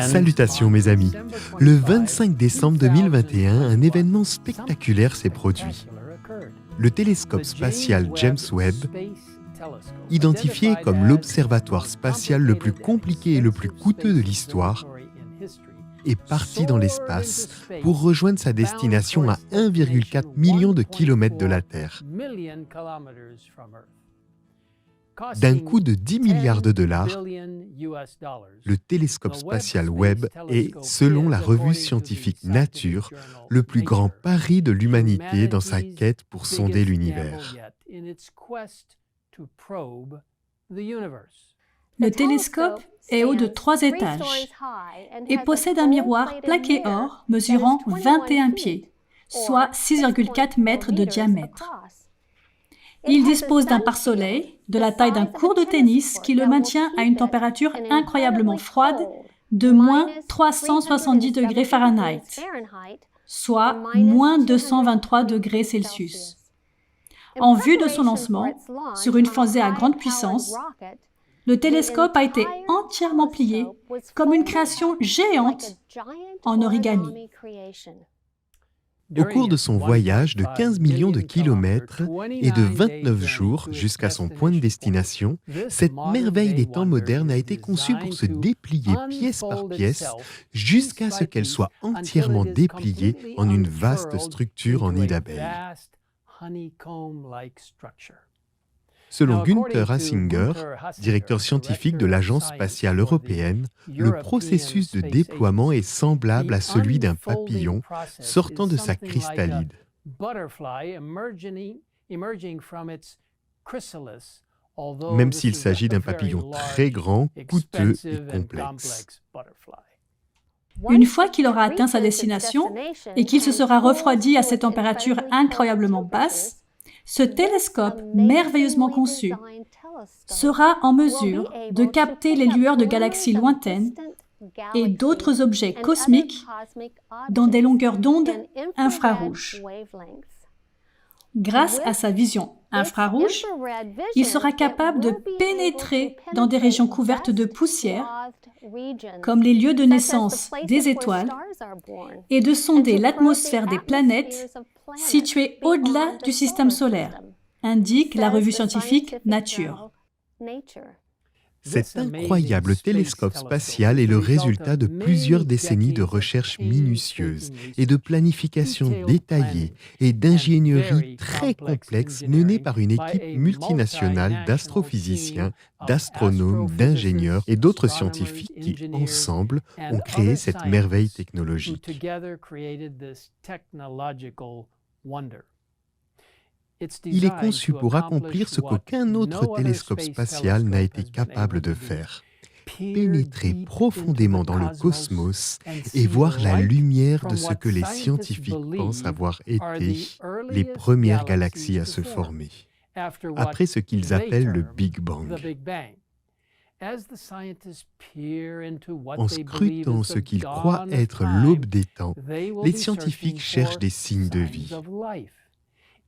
Salutations mes amis. Le 25 décembre 2021, un événement spectaculaire s'est produit. Le télescope spatial James Webb, identifié comme l'observatoire spatial le plus compliqué et le plus coûteux de l'histoire, est parti dans l'espace pour rejoindre sa destination à 1,4 million de kilomètres de la Terre. D'un coût de 10 milliards de dollars, le télescope spatial Webb est, selon la revue scientifique Nature, le plus grand pari de l'humanité dans sa quête pour sonder l'univers. Le télescope est haut de 3 étages et possède un miroir plaqué or mesurant 21 pieds, soit 6,4 mètres de diamètre. Il dispose d'un pare-soleil de la taille d'un court de tennis qui le maintient à une température incroyablement froide de moins 370 degrés Fahrenheit, soit moins 223 degrés Celsius. En vue de son lancement, sur une fusée à grande puissance, le télescope a été entièrement plié comme une création géante en origami. Au cours de son voyage de 15 millions de kilomètres et de 29 jours jusqu'à son point de destination, cette merveille des temps modernes a été conçue pour se déplier pièce par pièce jusqu'à ce qu'elle soit entièrement dépliée en une vaste structure en nid d'abeilles. Selon Günther Hasinger, directeur scientifique de l'Agence spatiale européenne, le processus de déploiement est semblable à celui d'un papillon sortant de sa chrysalide. Même s'il s'agit d'un papillon très grand, coûteux et complexe. Une fois qu'il aura atteint sa destination et qu'il se sera refroidi à cette température incroyablement basse, ce télescope merveilleusement conçu sera en mesure de capter les lueurs de galaxies lointaines et d'autres objets cosmiques dans des longueurs d'onde infrarouges. Grâce à sa vision infrarouge, il sera capable de pénétrer dans des régions couvertes de poussière, comme les lieux de naissance des étoiles, et de sonder l'atmosphère des planètes situées au-delà du système solaire, indique la revue scientifique Nature. Cet incroyable télescope spatial est le résultat de plusieurs décennies de recherches minutieuses et de planification détaillée et d'ingénierie très complexe menée par une équipe multinationale d'astrophysiciens, d'astronomes, d'ingénieurs et d'autres scientifiques qui, ensemble, ont créé cette merveille technologique. Il est conçu pour accomplir ce qu'aucun autre télescope spatial n'a été capable de faire. Pénétrer profondément dans le cosmos et voir la lumière de ce que les scientifiques pensent avoir été les premières galaxies à se former, après ce qu'ils appellent le Big Bang. En scrutant ce qu'ils croient être l'aube des temps, les scientifiques cherchent des signes de vie.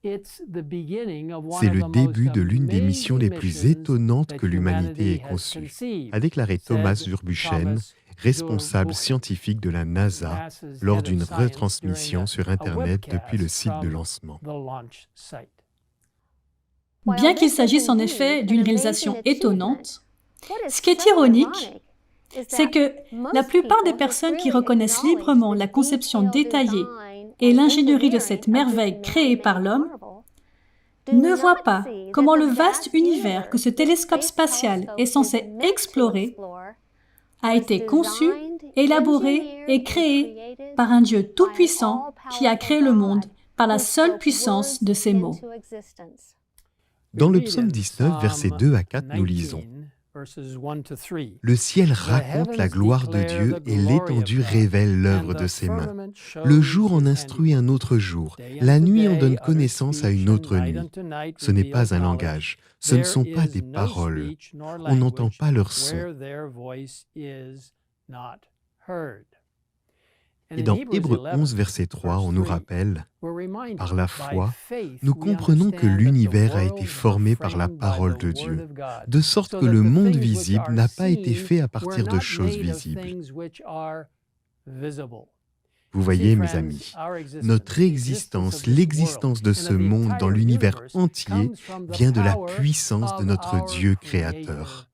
C'est le début de l'une des missions les plus étonnantes que l'humanité ait conçues, a déclaré Thomas Zurbuchen, responsable scientifique de la NASA, lors d'une retransmission sur Internet depuis le site de lancement. Bien qu'il s'agisse en effet d'une réalisation étonnante, ce qui est ironique, c'est que la plupart des personnes qui reconnaissent librement la conception détaillée et l'ingénierie de cette merveille créée par l'homme ne voient pas comment le vaste univers que ce télescope spatial est censé explorer a été conçu, élaboré et créé par un Dieu tout-puissant qui a créé le monde par la seule puissance de ses mots. Dans le psaume 19, versets 2 à 4, nous lisons: Le ciel raconte la gloire de Dieu et l'étendue révèle l'œuvre de ses mains. Le jour en instruit un autre jour, la nuit en donne connaissance à une autre nuit. Ce n'est pas un langage, ce ne sont pas des paroles, on n'entend pas leur son. Et dans Hébreux 11, verset 3, on nous rappelle, « Par la foi, nous comprenons que l'univers a été formé par la parole de Dieu, de sorte que le monde visible n'a pas été fait à partir de choses visibles. » Vous voyez, mes amis, notre existence, l'existence de ce monde dans l'univers entier vient de la puissance de notre Dieu créateur.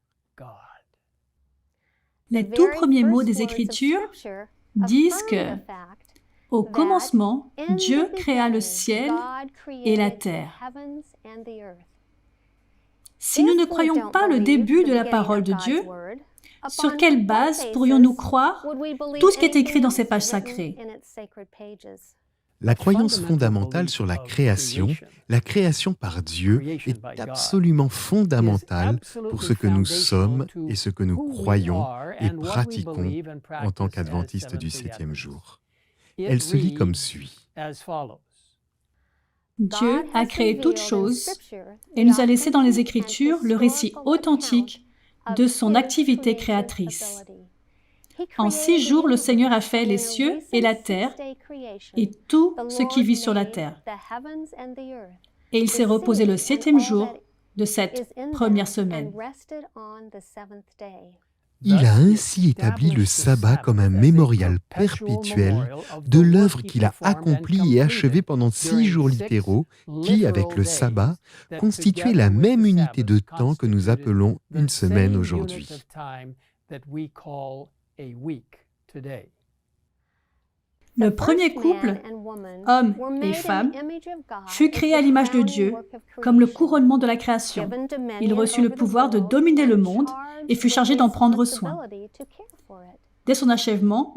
Les tout premiers mots des Écritures disent que, au commencement, Dieu créa le ciel et la terre. Si nous ne croyons pas le début de la parole de Dieu, sur quelle base pourrions-nous croire tout ce qui est écrit dans ces pages sacrées? La croyance fondamentale sur la création par Dieu, est absolument fondamentale pour ce que nous sommes et ce que nous croyons et pratiquons en tant qu'adventistes du 7e jour. Elle se lit comme suit. Dieu a créé toutes choses et nous a laissé dans les Écritures le récit authentique de son activité créatrice. En 6 jours, le Seigneur a fait les cieux et la terre et tout ce qui vit sur la terre. Et il s'est reposé le 7e jour de cette première semaine. Il a ainsi établi le sabbat comme un mémorial perpétuel de l'œuvre qu'il a accomplie et achevée pendant 6 jours littéraux qui, avec le sabbat, constituaient la même unité de temps que nous appelons une semaine aujourd'hui. Le premier couple, homme et femme, fut créé à l'image de Dieu, comme le couronnement de la création. Il reçut le pouvoir de dominer le monde et fut chargé d'en prendre soin. Dès son achèvement,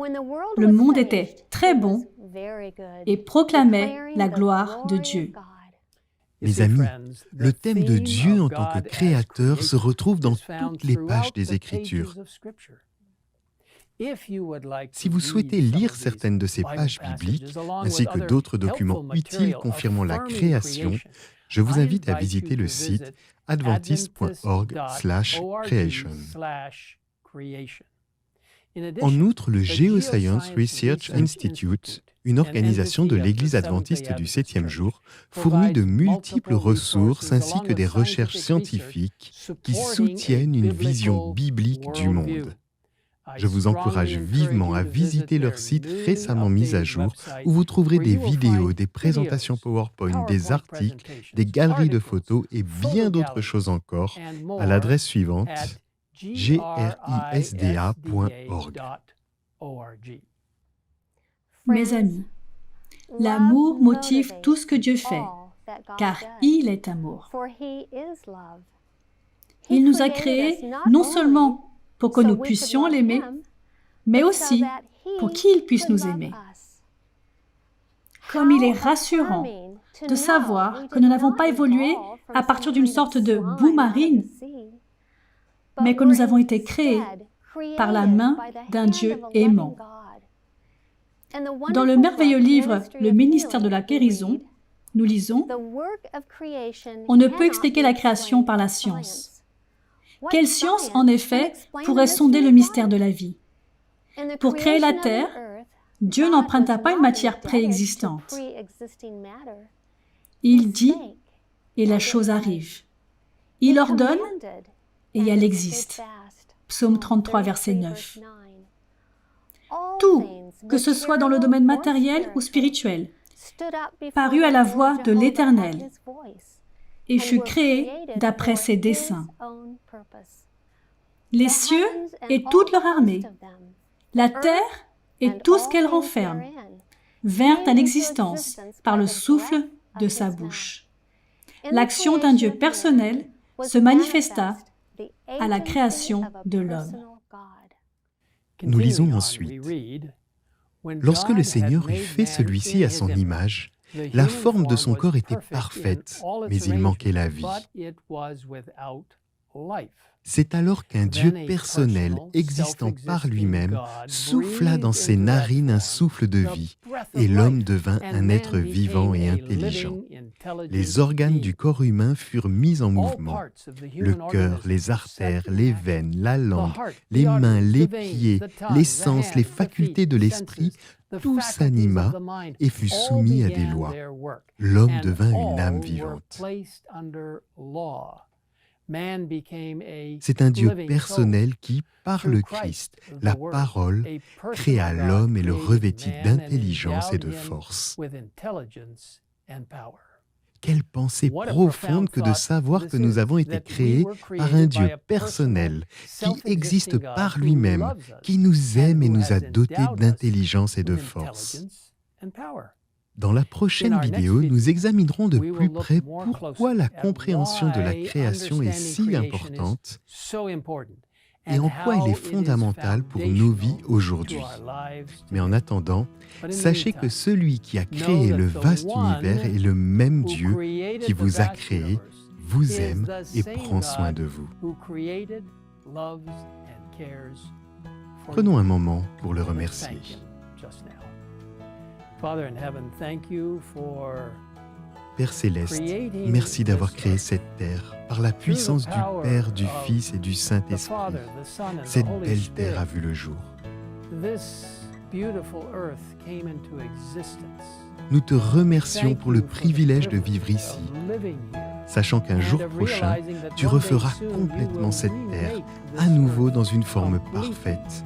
le monde était très bon et proclamait la gloire de Dieu. Mes amis, le thème de Dieu en tant que créateur se retrouve dans toutes les pages des Écritures. Si vous souhaitez lire certaines de ces pages bibliques, ainsi que d'autres documents utiles confirmant la création, je vous invite à visiter le site adventist.org/creation. En outre, le Geoscience Research Institute, une organisation de l'Église adventiste du 7e jour, fournit de multiples ressources ainsi que des recherches scientifiques qui soutiennent une vision biblique du monde. Je vous encourage vivement à visiter leur site récemment mis à jour où vous trouverez des vidéos, des présentations PowerPoint, des articles, des galeries de photos et bien d'autres choses encore à l'adresse suivante grisda.org. Mes amis, l'amour motive tout ce que Dieu fait, car il est amour. Il nous a créés non seulement pour que nous puissions l'aimer, mais aussi pour qu'il puisse nous aimer. Comme il est rassurant de savoir que nous n'avons pas évolué à partir d'une sorte de boue marine, mais que nous avons été créés par la main d'un Dieu aimant. Dans le merveilleux livre « Le ministère de la guérison », nous lisons « On ne peut expliquer la création par la science. Quelle science, en effet, pourrait sonder le mystère de la vie? Pour créer la terre, Dieu n'emprunta pas une matière préexistante. Il dit, et la chose arrive. Il ordonne, et elle existe. Psaume 33, verset 9. Tout, que ce soit dans le domaine matériel ou spirituel, parut à la voix de l'Éternel et fut créé d'après ses desseins. Les cieux et toute leur armée, la terre et tout ce qu'elle renferme, vinrent à l'existence par le souffle de sa bouche. L'action d'un Dieu personnel se manifesta à la création de l'homme. Nous lisons ensuite. Lorsque le Seigneur eut fait celui-ci à son image, la forme de son corps était parfaite, mais il manquait la vie. C'est alors qu'un Dieu personnel, existant par lui-même, souffla dans ses narines un souffle de vie, et l'homme devint un être vivant et intelligent. Les organes du corps humain furent mis en mouvement. Le cœur, les artères, les veines, la langue, les mains, les pieds, les sens, les facultés de l'esprit, tout s'anima et fut soumis à des lois. L'homme devint une âme vivante. C'est un Dieu personnel qui, par le Christ, la parole, créa l'homme et le revêtit d'intelligence et de force. Quelle pensée profonde que de savoir que nous avons été créés par un Dieu personnel, qui existe par lui-même, qui nous aime et nous a dotés d'intelligence et de force. Dans la prochaine vidéo, nous examinerons de plus près pourquoi la compréhension de la création est si importante et en quoi elle est fondamentale pour nos vies aujourd'hui. Mais en attendant, sachez que celui qui a créé le vaste univers est le même Dieu qui vous a créé, vous aime et prend soin de vous. Prenons un moment pour le remercier. Père Céleste, merci d'avoir créé cette terre par la puissance du Père, du Fils et du Saint-Esprit. Cette belle terre a vu le jour. Nous te remercions pour le privilège de vivre ici, sachant qu'un jour prochain, tu referas complètement cette terre, à nouveau dans une forme parfaite.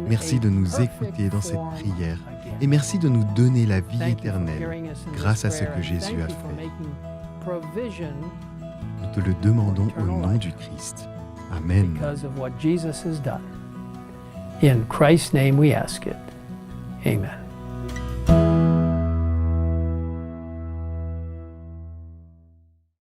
Merci de nous écouter dans cette prière et merci de nous donner la vie éternelle grâce à ce que Jésus a fait. Nous te le demandons au nom du Christ. Amen. In Christ's name we ask it. Amen.